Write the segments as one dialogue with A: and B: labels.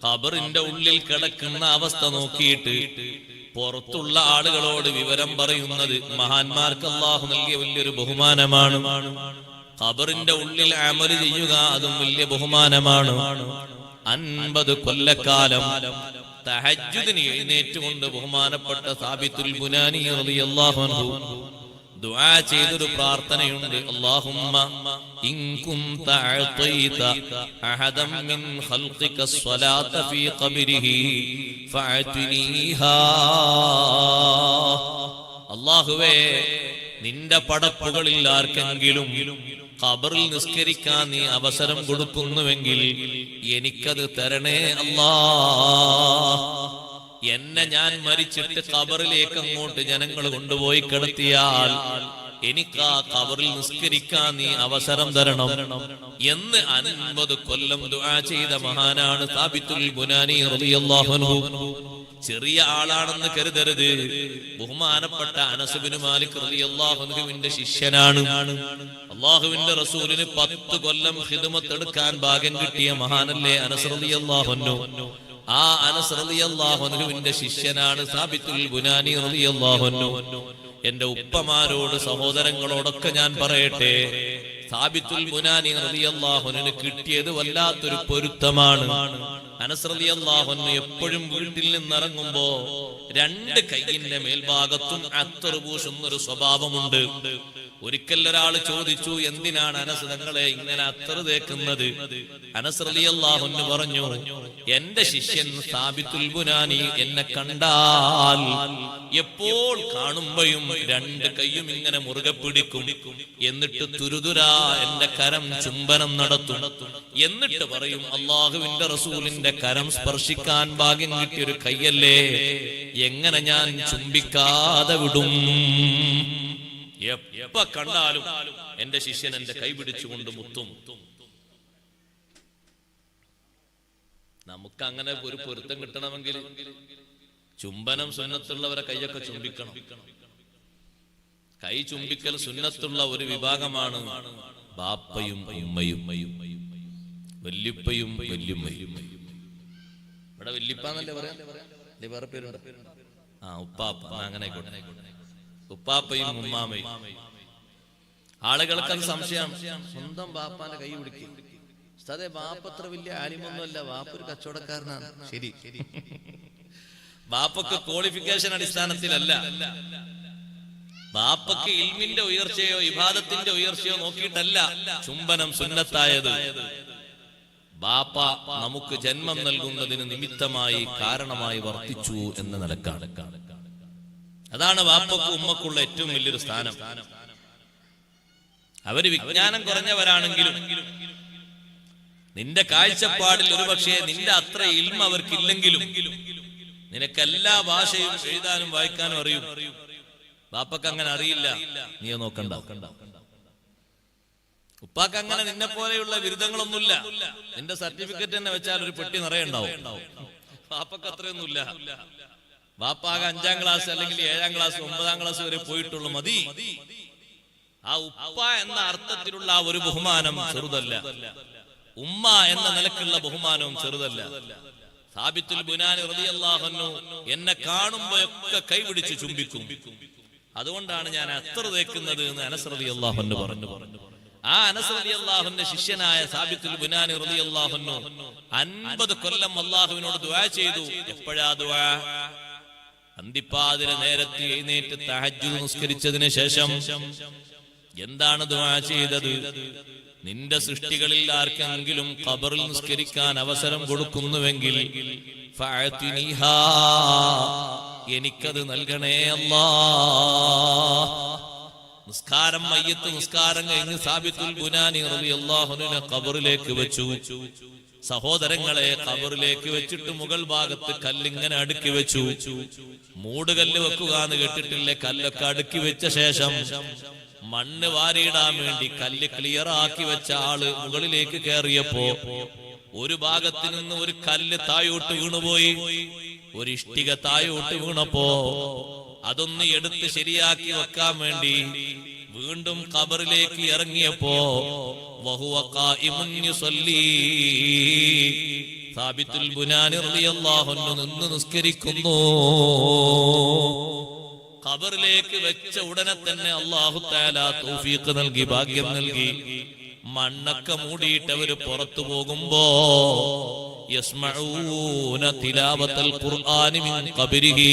A: ഖബറിന്റെ ഉള്ളിൽ കിടക്കുന്ന അവസ്ഥ നോക്കിയിട്ട് പുറത്തുള്ള ആളുകളോട് വിവരം പറയുന്നത് മഹാന്മാർക്ക് അല്ലാഹു നൽകിയ വലിയൊരു ബഹുമാനമാണ്. ഖബറിന്റെ ഉള്ളിൽ അമൽ ചെയ്യുക അതും വലിയ ബഹുമാനമാണ്. 50 കൊല്ലക്കാലം തഹജ്ജുദിന് എഴുന്നേറ്റുകൊണ്ട് ബഹുമാനപ്പെട്ട സാബിത്തുൽ ബുനാനി റളിയല്ലാഹു അൻഹു ദുആ ചെയ്തൊരു പ്രാർത്ഥനയുണ്ട്. അല്ലാഹുമ്മ ഇൻ കുൻത അഅതൈത അഹദൻ മിൻ ഖൽഖിക സ്വലാത ഫീ ഖബ്രിഹി ഫഅതിനിഹാ. അല്ലാഹുവേ, നിന്റെ പടപ്പുകളിൽ ആർക്കെങ്കിലും ഖബറിൽ നിസ്കരിക്കാൻ നീ അവസരം കൊടുക്കുന്നുവെങ്കിൽ എനിക്കത് തരണേ അല്ലാഹ്. എന്നെ ഞാൻ മരിച്ചിട്ട് ഖബറിലേക്ക് അങ്ങോട്ട് ജനങ്ങൾ കൊണ്ടുപോയി കിടത്തിയാൽ എനിക്ക് ആ ഖബറിൽ നിസ്കരിക്കാൻ നീ അവസരം തരണം എന്ന് 50 കൊല്ലം ദുആ ചെയ്ത മഹാനാണ് സാബിത്തുൽ ബുനാനി റളിയല്ലാഹു അൻഹു. ചെറിയ ആളാണെന്ന് കരുതരുത്. ബഹുമാനപ്പെട്ട അനസ് ഇബ്നു മാലിക് റളിയല്ലാഹു അൻഹുവിന്റെ ശിഷ്യനാണ്. അല്ലാഹുവിന്റെ റസൂലിന് 10 കൊല്ലം ഖിദ്മത്ത് എടുക്കാൻ ഭാഗ്യം കിട്ടിയ മഹാനല്ലേ അനസ് റളിയല്ലാഹു അൻഹു. ആ അനസ് റളിയല്ലാഹു അൻഹുവിന്റെ ശിഷ്യനാണ് സാബിത്തുൽ ബുനാനി റളിയല്ലാഹു അൻഹു. എന്റെ ഉപ്പമാരോട് സഹോദരങ്ങളോടൊക്കെ ഞാൻ പറയട്ടെ, സാബിത്തുൽ ബുനാനി റളിയല്ലാഹു അൻഹുവിന് കിട്ടിയത് വല്ലാത്തൊരു പൊരുത്തമാണ്. അനസ് റളിയല്ലാഹു അൻഹു എപ്പോഴും വീട്ടിൽ നിന്നിറങ്ങുമ്പോ 2 കൈയിന്റെ മേൽഭാഗത്തും അത്തർ പൂശുന്നൊരു സ്വഭാവമുണ്ട്. ഒരിക്കൽ ഒരാൾ ചോദിച്ചു, എന്തിനാണ് അനസ് തങ്ങളെ ഇങ്ങനെ അത്തർ തേക്കുന്നത്? അനസ് റളിയല്ലാഹു അൻഹു പറഞ്ഞു, എന്റെ ശിഷ്യൻ സാബിത്തുൽ ബുനാനി എന്നെ കണ്ടാൽ എപ്പോൾ കാണുമ്പോഴും 2 കൈയും ഇങ്ങനെ മുറുകെ പിടിക്കും. എന്നിട്ട് തുരുതുരാ എന്റെ കരം ചുംബനം നടത്തും. എന്നിട്ട് പറയും, അല്ലാഹുവിന്റെ റസൂലിന്റെ കരം സ്പർശിക്കാൻ ഭാഗ്യം കിട്ടിയൊരു കൈയല്ലേ, എങ്ങനെ ഞാൻ ചുംബിക്കാതെ വിടും? എപ്പ കണ്ടാലും എന്റെ ശിഷ്യൻ എന്റെ കൈ പിടിച്ചുകൊണ്ട് മുത്തും. നമുക്ക് അങ്ങനെ ഒരു പൊരുത്തം കിട്ടണമെങ്കിൽ ചുംബനം സുന്നത്തുള്ളവരെ കൈയൊക്കെ ചുംബിക്കണം. കൈ ചുംബിക്കൽ സുന്നത്തുള്ള ഒരു വിഭാഗമാണ് ബാപ്പയും ഉമ്മയും, വല്യുപ്പയും വല്യുമ്മയും. ഇവിടെ വല്യുപ്പാന്നല്ലേ പറയാ, വേറെ പേരുണ്ട്. ഉപ്പാപ്പ, അങ്ങനെ ആയിക്കോട്ടെ. ഉപ്പാപ്പയും ഉമ്മാമയും. ആളുകൾക്ക് അത് സംശയം, സ്വന്തം ബാപ്പാന്റെ കൈ പിടിക്കും. അതെ, ബാപ്പ അത്ര വലിയ ആലിമൊന്നുമല്ല, ബാപ്പ ഒരു കച്ചവടക്കാരനാണ്. ശരി, ബാപ്പക്ക് ക്വാളിഫിക്കേഷൻ അടിസ്ഥാനത്തിലല്ല, ബാപ്പക്ക് ഇൽമിന്റെ ഉയർച്ചയോ ഇബാദത്തിന്റെ ഉയർച്ചയോ നോക്കിയിട്ടല്ല ചുംബനം സുന്നത്തായത്. ബാപ്പ നമുക്ക് ജന്മം നൽകുന്നതിന് നിമിത്തമായി കാരണമായി വർത്തിച്ചു എന്ന നിലക്കാണ്. അതാണ് ബാപ്പക്കും ഉമ്മക്കുള്ള ഏറ്റവും വലിയൊരു സ്ഥാനം. അവര് വിജ്ഞാനം കുറഞ്ഞവരാണെങ്കിലും നിന്റെ കാഴ്ചപ്പാടിൽ ഒരുപക്ഷെ നിന്റെ അത്ര ഇൽമ അവർക്കില്ലെങ്കിലും നിനക്ക് എല്ലാ ഭാഷയും എഴുതാനും വായിക്കാനും അറിയും. ബാപ്പക്ക് അങ്ങനെ അറിയില്ല, നീ നോക്കണ്ട. ഉപ്പാക്ക് അങ്ങനെ നിന്നെ പോലെയുള്ള ബിരുദങ്ങളൊന്നുമില്ല. നിന്റെ സർട്ടിഫിക്കറ്റ് തന്നെ വെച്ചാൽ ഒരു പെട്ടി നിറയുണ്ടാവും. ബാപ്പക്ക് അത്രയൊന്നുമില്ല. ബാപ്പാകെ 5ാം ക്ലാസ് അല്ലെങ്കിൽ 7ാം ക്ലാസ് 9ാം ക്ലാസ് വരെ പോയിട്ടുള്ളൂ, മതി. ആ ഉപ്പ എന്ന അർത്ഥത്തിലുള്ള ആ ഒരു ബഹുമാനം ചെറുതല്ല. ഉമ്മ എന്ന നിലക്കുള്ള ബഹുമാനവും ചെറുതല്ല. സാബിത്തുൽ ബുനാനി റളിയല്ലാഹു അൻഹു എന്നെ കാണുമ്പോഴൊക്കെ കൈപിടിച്ച് ചുംബിക്കും. അതുകൊണ്ടാണ് ഞാൻ അത്തർ തേക്കുന്നത് എന്ന് അനസ് റളിയല്ലാഹു അൻഹു പറഞ്ഞു. ആ അനസ് റളിയല്ലാഹു അൻഹുവിന്റെ ശിഷ്യനായ സാബിത്തുൽ ബുനാനി റളിയല്ലാഹു അൻഹു 50 കൊല്ലം അല്ലാഹുവിനോട് ദുആ ചെയ്തു. എപ്പോഴാ ദുആ? അന്തിപ്പാതിര നേരത്തെ എഴുന്നേറ്റ് തഹജ്ജുദ് നിസ്കരിച്ചതിന് ശേഷം എന്താണ് ദുആ ചെയ്തത്? നിന്റെ സൃഷ്ടികളിൽ ആർക്കെങ്കിലും ഖബറിൽ നിസ്കരിക്കാൻ അവസരം കൊടുക്കുന്നുവെങ്കിൽ ഫഅതിനിഹാ, എനിക്കത് നൽകണേ അല്ലാഹ്. നിസ്കാരം, മയ്യത്ത് നിസ്കാരം കഴിഞ്ഞ് സാബിത്തുൽ ബുനാനി റളിയല്ലാഹു അൻഹു ഖബറിലേക്ക് വെച്ചു. സഹോദരങ്ങളെ, ഖബറിലേക്ക് വെച്ചിട്ട് മുകൾ ഭാഗത്ത് കല്ലിങ്ങനെ അടുക്കി വെച്ചു. മൂടുകല്ല് വെക്കുക എന്ന് കേട്ടിട്ടില്ലേ? കല്ലൊക്കെ അടുക്കി വെച്ച ശേഷം മണ്ണ് വാരിയിടാൻ വേണ്ടി കല്ല് ക്ലിയർ ആക്കി വെച്ച ആള് മുകളിലേക്ക് കയറിയപ്പോ ഒരു ഭാഗത്ത് നിന്ന് ഒരു കല്ല് താഴോട്ട് വീണുപോയി. ഒരു ഇഷ്ടിക താഴോട്ട് വീണപ്പോ അതൊന്ന് എടുത്ത് ശരിയാക്കി വെക്കാൻ വേണ്ടി വീണ്ടും ഖബറിലേക്ക് ഇറങ്ങിയപ്പോ വഹുവ ഖായിമുൻ യുസല്ലി സാബിത്തുൽ ബുനാനി റളിയല്ലാഹു അൻഹു നിന്ന് നിസ്കരിക്കുന്നു. ഖബറിലേക്ക് വെച്ച ഉടനെ തന്നെ അല്ലാഹു തആല തൗഫീഖ് നൽകി, ഭാഗ്യം നൽകി. മണ്ണൊക്കെ മൂടിയിട്ട് അവര് പുറത്തു പോകുമ്പോ യസ്മഊന തിലാവത്തൽ ഖുർആനി മിൻ ഖബരിഹി,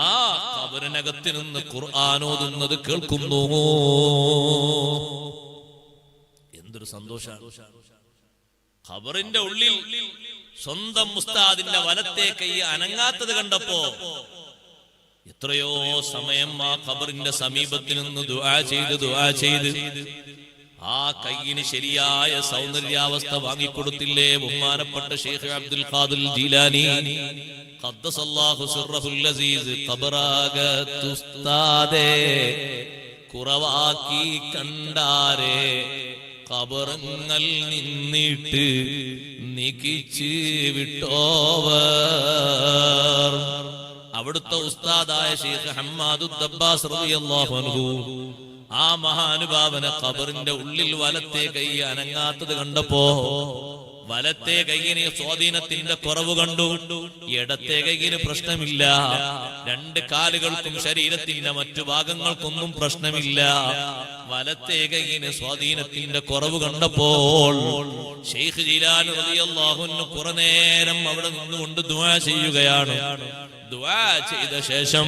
A: ആ ഖബറിനകത്ത് നിന്ന് ഖുർആൻ ഓതുന്നത് കേൾക്കുന്നു. എന്തൊരു സന്തോഷാണ്! ഖബറിന്റെ ഉള്ളിൽ സ്വന്തം ഉസ്താദിന്റെ വലത്തെ കൈ അനങ്ങാത്തത് കണ്ടപ്പോ എത്രയോ സമയം ആ ഖബറിന്റെ സമീപത്തിൽ നിന്ന് ദുആ ചെയ്ത് ആ കൈയിന് ശരിയായ സൗന്ദര്യാവസ്ഥ വാങ്ങിക്കൊടുത്തില്ലേ ബഹുമാനപ്പെട്ട ശൈഖ് അബ്ദുൽ ഖാദിർ ജീലാനി ഖദ്ദസല്ലാഹു സിർറഹുൽ അസീസ്. ഖബറകത്തുസ്താദേ കുറവാക്കി കണ്ടാരേ, ഖബറങ്ങൾ നിന്നിട്ട് നീക്കിച്ച് വിട്ടോവർ. അവിടുത്തെ ഉസ്താദായ ശൈഖ് ഹമ്മാദുദ് ദബ്ബാസ് റളിയല്ലാഹു അൻഹു ആ മഹാനുഭാവനെ ഖബറിന്റെ ഉള്ളിൽ വലത്തെ കൈ അനങ്ങാത്തത് കണ്ടപ്പോ വലത്തെ കൈയിന് സ്വാധീനത്തിന്റെ കുറവ് കണ്ടു, ഇടത്തെ കൈയിന് പ്രശ്നമില്ല, രണ്ട് കാലുകൾക്കും ശരീരത്തിന്റെ മറ്റു ഭാഗങ്ങൾക്കൊന്നും പ്രശ്നമില്ല. വലത്തെ കൈയിന് സ്വാധീനത്തിന്റെ കുറവ് കണ്ടപ്പോൾ ശൈഖ് ജീലാനി റളിയല്ലാഹു അൻഹു കുറെ നേരം അവിടെ നിന്നുകൊണ്ട് ദുആ ചെയ്യുകയാണ്. ദുആ ചെയ്ത ശേഷം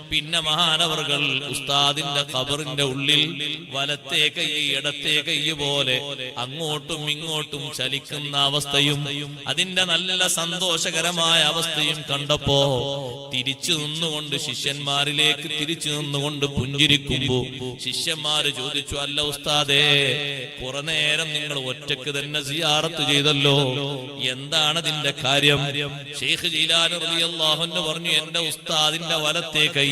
A: പിന്നെ മഹാനവർകൾ ഉസ്താദിന്റെ ഖബറിന്റെ ഉള്ളിൽ വലത്തെ കൈ ഇടത്തെ കൈ പോലെ അങ്ങോട്ടും ഇങ്ങോട്ടും ചലിക്കുന്ന അവസ്ഥയും അതിന്റെ നല്ല സന്തോഷകരമായ അവസ്ഥയും കണ്ടപ്പോ തിരിച്ചു നിന്നുകൊണ്ട് ശിഷ്യന്മാരിലേക്ക് തിരിച്ചു നിന്നുകൊണ്ട് പുഞ്ചിരിക്കുമ്പോ ശിഷ്യന്മാര് ചോദിച്ചു, അല്ല ഉസ്താദേ, കുറെ നേരം നിങ്ങൾ ഒറ്റക്ക് തന്നെ സിയാറത്ത് ചെയ്തല്ലോ, എന്താണ് അതിന്റെ കാര്യം? ശൈഖ് ജീലാനി റളിയല്ലാഹു അൻഹു പറഞ്ഞു, എന്റെ ഉസ്താദിന്റെ വലത്തെ കൈ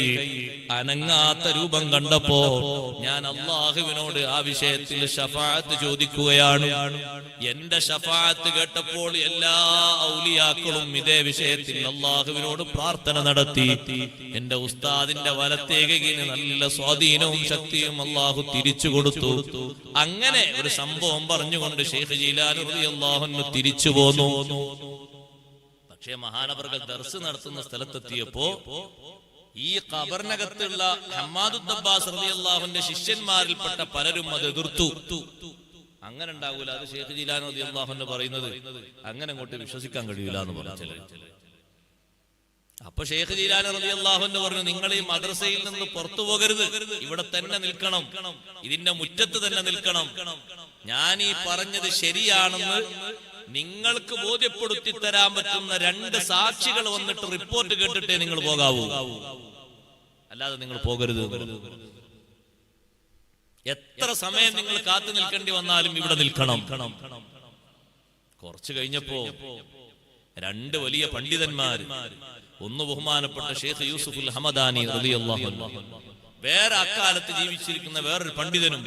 A: അനങ്ങാത്ത രൂപം കണ്ടപ്പോ ഞാൻ അല്ലാഹുവിനോട് ആ വിഷയത്തിൽ ശഫാഅത്ത് ചോദിക്കുകയാണ്. എന്റെ ശഫാഅത്ത് കേട്ടപ്പോൾ എല്ലാ ഔലിയാക്കളും ഇതേ വിഷയത്തിൽ അല്ലാഹുവിനോട് പ്രാർത്ഥന നടത്തി. എന്റെ ഉസ്താദിന്റെ വലത്തെ കൈയിന് നല്ല സ്വാധീനവും ശക്തിയും അല്ലാഹു തിരിച്ചു കൊടുത്തു. അങ്ങനെ ഒരു സംഭവം പറഞ്ഞുകൊണ്ട് ശൈഖ് ജീലാനി റളിയല്ലാഹു അൻഹു തിരിച്ചു പോന്നു. പക്ഷേ മഹാനവർകൾ ദർസ് നടത്തുന്ന സ്ഥലത്തെത്തിയപ്പോ ഈ ഖബറിനകത്തുള്ള ഹമ്മാദുദ് ദബ്ബാസ് റളിയല്ലാഹുവിന്റെ ശിഷ്യന്മാരിൽപ്പെട്ട പലരും അത് എതിർത്തു. അങ്ങനെ ഉണ്ടാകൂല, അത് ശൈഖ് ജീലാനി റളിയല്ലാഹു അൻഹു പറയുന്നത് അങ്ങനെ അങ്ങോട്ട് വിശ്വസിക്കാൻ കഴിയില്ല എന്ന് പറഞ്ഞു. അപ്പൊ ശൈഖ് ജീലാനി റളിയല്ലാഹു അൻഹു പറഞ്ഞു, നിങ്ങൾ ഈ മദ്രസയിൽ നിന്ന് പുറത്തു പോകരുത്, ഇവിടെ തന്നെ നിൽക്കണം, ഇതിന്റെ മുറ്റത്ത് തന്നെ നിൽക്കണം. ഞാൻ ഈ പറഞ്ഞത് ശരിയാണെന്ന് നിങ്ങൾക്ക് ബോധ്യപ്പെടുത്തി തരാൻ പറ്റുന്ന രണ്ട് സാക്ഷികൾ വന്നിട്ട് റിപ്പോർട്ട് കേട്ടിട്ടേ നിങ്ങൾ പോകാവൂ, അല്ലാതെ നിങ്ങൾ പോകരുത്. എത്ര സമയം നിങ്ങൾ കാത്തു നിൽക്കേണ്ടി വന്നാലും ഇവിടെ നിൽക്കണം. കുറച്ചു കഴിഞ്ഞപ്പോ രണ്ട് വലിയ പണ്ഡിതന്മാര്, ഒന്ന് ബഹുമാനപ്പെട്ട ശൈഖ് യൂസുഫുൽ ഹമദാനി റളിയല്ലാഹു അൻഹു, വേറെ അക്കാലത്ത് ജീവിച്ചിരിക്കുന്ന വേറൊരു പണ്ഡിതനും,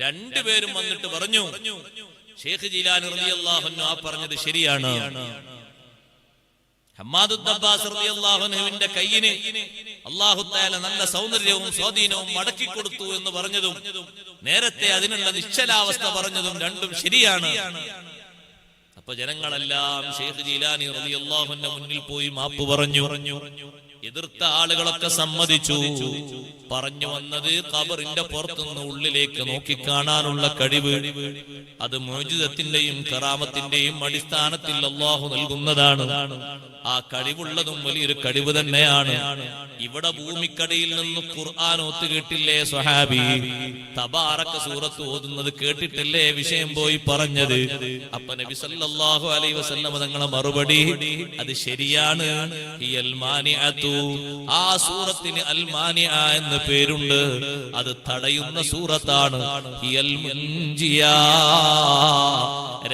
A: രണ്ടുപേരും വന്നിട്ട് പറഞ്ഞു, ശൈഖ് ജീലാനി റളിയല്ലാഹു അൻഹു ആ പറഞ്ഞത് ശരിയാണ്. ഹമ്മാദുദ് ദബ്ബാസ് റളിയല്ലാഹു അൻഹുവിന്റെ കയ്യിന് അല്ലാഹു തആല നല്ല സൗന്ദര്യവും സ്വാധീനവും മടക്കി കൊടുത്തു എന്ന് പറഞ്ഞതും നേരത്തെ അതിനുള്ള നിശ്ചലാവസ്ഥ പറഞ്ഞതും രണ്ടും ശരിയാണ്. അപ്പൊ ജനങ്ങളെല്ലാം ശൈഖ് ജീലാനി റളിയല്ലാഹു അൻഹു മുന്നിൽ പോയി മാപ്പ് പറഞ്ഞു. എതിർത്ത ആളുകളൊക്കെ സമ്മതിച്ചു. പറഞ്ഞു വന്നത് ഖബറിന്റെ പുറത്തുനിന്ന് ഉള്ളിലേക്ക് നോക്കിക്കാണാനുള്ള കഴിവ്, അത് മുഅ്ജിസത്തിന്റെയും കറാമത്തിന്റെയും അടിസ്ഥാനത്തിൽ അല്ലാഹു നൽകുന്നതാണ്. ആ കഴിവുള്ളതും വലിയൊരു കഴിവ് തന്നെയാണ്. ഇവിടെ ഭൂമിക്കടിയിൽ നിന്ന് ഖുർആൻ ഓത്ത് കേട്ടില്ലേ സ്വഹാബി? തബാറക സൂറത്ത് ഓതുന്നത് കേട്ടിട്ടില്ലേ വിഷയം പോയി പറഞ്ഞത്? അപ്പൊ നബി സല്ലല്ലാഹു അലൈഹി വസല്ലം തങ്ങളെ മറുപടി, അത് ശരിയാണ്. ഹിയൽ മാനിഅതു, ആ സൂറത്തിന് അൽ മാനിഅ എന്ന് പേരുണ്ട്. അത് തടയുന്ന സൂറത്താണ്. ഹിയൽ മുൻജിയാ,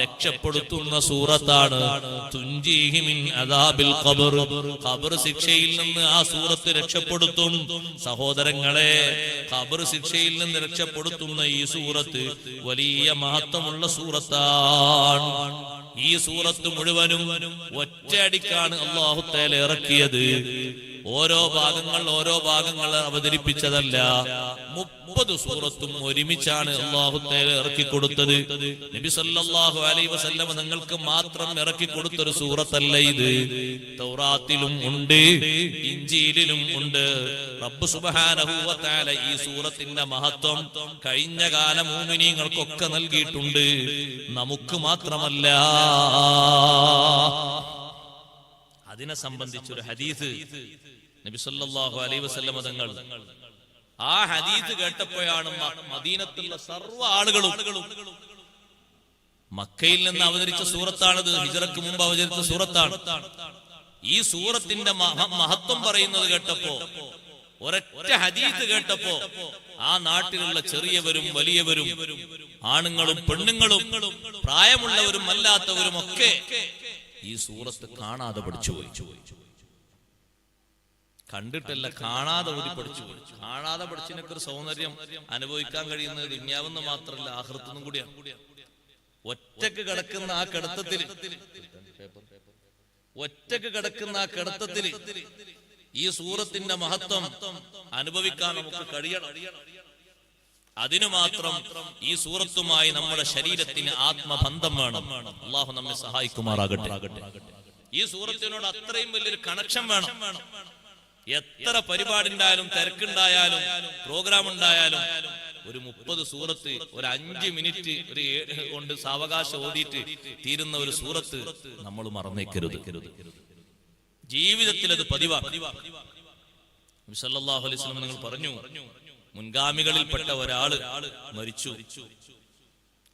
A: രക്ഷപ്പെടുത്തുന്ന സൂറത്താണ്. തുൻജീഹി മിൻ അദാബിൽ ഖബർ, ഖബർ ശിക്ഷയിൽ നിന്ന് ആ സൂറത്ത് രക്ഷപ്പെടുത്തും. സഹോദരങ്ങളെ, ഖബർ ശിക്ഷയിൽ നിന്ന് രക്ഷപ്പെടുത്തുന്ന ഈ സൂറത്ത് വലിയ മഹത്വമുള്ള സൂറത്താണ്. ഈ സൂറത്ത് മുഴുവനും ഒറ്റയടിക്കാണ് അല്ലാഹു തആല ഇറക്കിയത്. ഓരോ ഭാഗങ്ങൾ അവതരിപ്പിച്ചതല്ല. 30 സൂറത്തും ഒരുമിച്ചാണ് അല്ലാഹു തആല ഇറക്കി കൊടുത്തത്. നബി സല്ലല്ലാഹു അലൈഹി വസല്ലം നിങ്ങൾക്ക് മാത്രം ഇറക്കി കൊടുത്തൊരു സൂറത്തല്ല ഇത്. തൗറാത്തിലും ഉണ്ട്, ഇഞ്ചീലിലും ഉണ്ട്. റബ്ബ് സുബ്ഹാനഹു വ തആല ഈ സൂറത്തിന്റെ മഹത്വം കഴിഞ്ഞ കാല മുഅ്മിനീങ്ങൾക്കൊക്കെ നൽകിയിട്ടുണ്ട്, നമുക്ക് മാത്രമല്ല. അതിനെ സംബന്ധിച്ചൊരു ഹദീസ് നബി സല്ലല്ലാഹു അലൈഹി വസല്ലം തങ്ങൾ ആ ഹദീസ് കേട്ടപ്പോഴാണ് മദീനത്തുള്ള സർവ്വ ആളുകളും, മക്കയിൽ നിന്ന് അവതരിച്ച സൂറത്താണിത്, ഹിജ്റക്ക് മുമ്പ് അവതരിച്ച സൂറത്താണ്. ഈ സൂറത്തിന്റെ മഹത്വം പറയുന്നത് കേട്ടപ്പോ, ഒരൊറ്റ ഹദീസ് കേട്ടപ്പോ ആ നാട്ടിലുള്ള ചെറിയവരും വലിയവരും ആണുങ്ങളും പെണ്ണുങ്ങളും പ്രായമുള്ളവരും അല്ലാത്തവരും ഒക്കെ ഈ സൂറത്ത് കാണാതെ പഠിച്ചുപോയി. കണ്ടിട്ടല്ല, കാണാതെ ഓതി പഠിച്ചുപോയി. കാണാതെ പഠിച്ചതിനൊക്കെ ഒരു സൗന്ദര്യം അനുഭവിക്കാൻ കഴിയുന്നത് ദുനിയാവെന്ന് മാത്രമല്ല, ആഖിറത്തുനിന്നും കൂടിയാണ്. ഒറ്റക്ക് കിടക്കുന്ന ആ കിടത്തത്തിൽ ഈ സൂറത്തിന്റെ മഹത്വം അനുഭവിക്കാൻ നമുക്ക് കഴിയണം. അതിനു മാത്രം ഈ സൂറത്തുമായി നമ്മുടെ ശരീരത്തിന് ആത്മബന്ധം വേണം. അല്ലാഹു നമ്മെ സഹായിക്കുമാറാകട്ടെ. ഈ സൂറത്തിനോട് അത്രയും വലിയൊരു കണക്ഷൻ വേണം. എത്ര പരിപാടി ഉണ്ടായാലും, തിരക്കുണ്ടായാലും, പ്രോഗ്രാം ഉണ്ടായാലും, ഒരു 30 സൂറത്ത് ഒരു 5 മിനിറ്റ് കൊണ്ട് സാവകാശം ഓതിയിട്ട് തീരുന്ന ഒരു സൂറത്ത് നമ്മൾ മറന്നേക്കരുത്. ജീവിതത്തിൽ അത് പതിവാണ്. നബി സല്ലല്ലാഹു അലൈഹി വസല്ലം നിങ്ങൾ പറഞ്ഞു, മുൻഗാമികളിൽപ്പെട്ട ഒരാള് മരിച്ചു.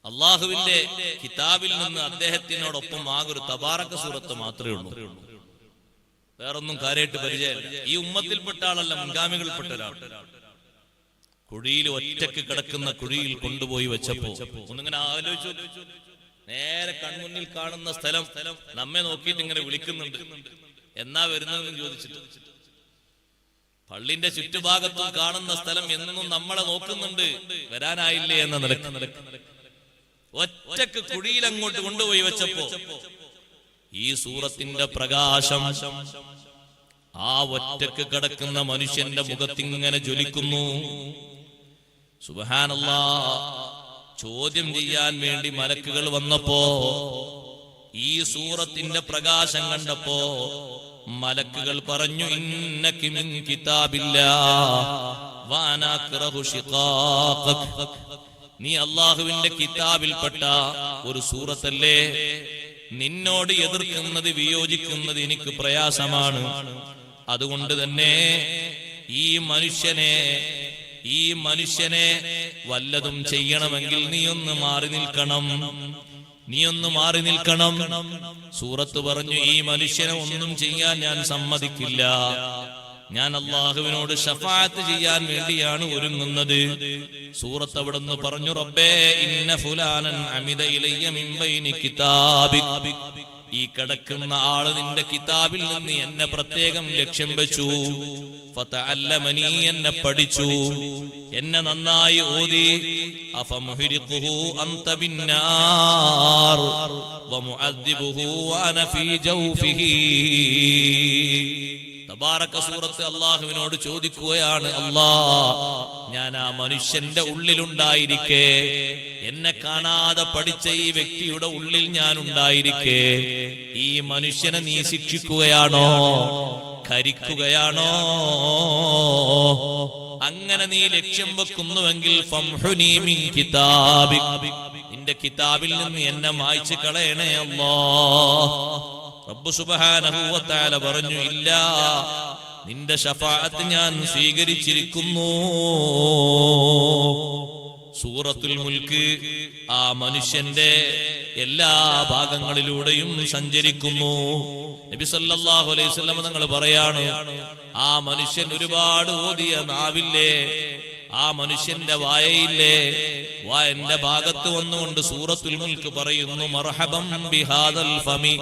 A: അള്ളാഹുവിന്റെ കിതാബിൽ നിന്ന് അദ്ദേഹത്തിനോടൊപ്പം ആകെ ഒരു തബാറക സൂറത്ത് മാത്രമേ ഉള്ളൂ. വേറൊന്നും കാര്യമായിട്ട് പരിചയമില്ല. ഈ ഉമ്മത്തിൽപ്പെട്ട ആളല്ല, മുൻഗാമികളിൽപ്പെട്ട ഒരാൾ. കുഴിയിൽ ഒറ്റക്ക് കിടക്കുന്ന കുഴിയിൽ കൊണ്ടുപോയി വെച്ചപ്പോ ഒന്നിങ്ങനെ ആലോചിച്ചു, നേരെ കൺമുന്നിൽ കാണുന്ന സ്ഥലം നമ്മെ നോക്കിയിട്ട് ഇങ്ങനെ വിളിക്കുന്നുണ്ട്. എന്നാ വരുന്നതെന്ന് ചോദിച്ചിട്ട്, പള്ളിന്റെ ചുറ്റുഭാഗത്തും കാണുന്ന സ്ഥലം എന്നും നമ്മളെ നോക്കുന്നുണ്ട്, വരാനായില്ലേ എന്ന നിലക്ക് ഒറ്റക്ക് കുഴിയിൽ അങ്ങോട്ട് കൊണ്ടുപോയി വെച്ചപ്പോ ഈ സൂറത്തിന്റെ പ്രകാശം ആ ഒറ്റക്ക് കിടക്കുന്ന മനുഷ്യന്റെ മുഖത്തിങ്ങനെ ജ്വലിക്കുന്നു. സുബ്ഹാനല്ലാഹ്. ചോദ്യം ചെയ്യാൻ വേണ്ടി മലക്കുകൾ വന്നപ്പോ ഈ സൂറത്തിന്റെ പ്രകാശം കണ്ടപ്പോ മലക്കുകൾ പറഞ്ഞു, ഇന്നകി മിൻ കിതാബില്ലാഹ് വഅനാ അക്റഹു ശിഖാഖക്. നീ അല്ലാഹുവിന്റെ കിതാബിൽപ്പെട്ട ഒരു സൂറത്തല്ലേ, നിന്നോട് എതിർക്കുന്നത്, വിയോജിക്കുന്നത് എനിക്ക് പ്രയാസമാണ്. അതുകൊണ്ട് തന്നെ ഈ മനുഷ്യനെ വല്ലതും ചെയ്യണമെങ്കിൽ നീയൊന്ന് മാറി നിൽക്കണം. സൂറത്ത് പറഞ്ഞു, ഈ മനുഷ്യനെ ഒന്നും ചെയ്യാൻ ഞാൻ സമ്മതിക്കില്ല. ഞാൻ അല്ലാഹുവിനോട് ശഫാഅത്ത് ചെയ്യാൻ വേണ്ടിയാണ് ഒരുങ്ങുന്നത്. സൂറത്ത് അവിടുന്ന് പറഞ്ഞു, റബ്ബേ ഇന്ന ഫുലാനൻ അമിദ ഇലയ്യ മിൻ ബൈനി കിതാബിക്. ഈ കിടക്കുന്ന ആള് നിന്റെ കിതാബിൽ നിന്ന് എന്നെ പ്രത്യേകം ലക്ഷ്യം വെച്ചു. ഫതഅല്ലമനി, എന്നെ പഠിച്ചു, എന്നെ നന്നായി ഓതി. അഫമുഹ്രിഖുഹു അൻത ബിന്നാർ വമുഅദ്ദിബുഹു വഅന ഫീ ജൗഫിഹി. തബാറക സൂറത്ത് അല്ലാഹുവിനോട് ചോദിക്കുകയാണ്, അല്ലാഹ് ഞാൻ ആ മനുഷ്യന്റെ ഉള്ളിലുണ്ടായിരിക്കെ, എന്നെ കാണാതെ പഠിച്ച ഈ വ്യക്തിയുടെ ഉള്ളിൽ ഞാൻ ഉണ്ടായിരിക്കെ, ഈ മനുഷ്യനെ നീ ശിക്ഷിക്കുകയാണോ, ഖരിക്കുകയാണോ? അങ്ങനെ നീ ലക്ഷ്യം വെക്കുന്നുവെങ്കിൽ ഫംഹുനി മിൻ കിതാബിക്, നിന്റെ കിതാബിൽ നിന്ന് എന്നെ മായ്ച്ചു കളയണേ അല്ലാഹ്. റബ്ബ് സുബ്ഹാനഹു വ തആല പറഞ്ഞു, ഇല്ല, നിന്റെ ശഫാഅത്ത് ഞാൻ സ്വീകരിച്ചിരിക്കുന്നു. സൂറത്തുൽ മുൽക്ക് ആ മനുഷ്യന്റെ എല്ലാ ഭാഗങ്ങളിലൂടെയും സഞ്ചരിക്കുന്നു. നബി സല്ലല്ലാഹു അലൈഹി വസല്ലം തങ്ങൾ പറയാണ്, ആ മനുഷ്യൻ ഒരുപാട് ഓതിയ നാവില്ലേ, ആ മനുഷ്യന്റെ വായയില്ലേ, വായന്റെ ഭാഗത്ത് വന്നുകൊണ്ട് സൂറത്തുൽ മുൽക്ക് പറയുന്നു, മർഹബം ബിഹാദൽ ഫമി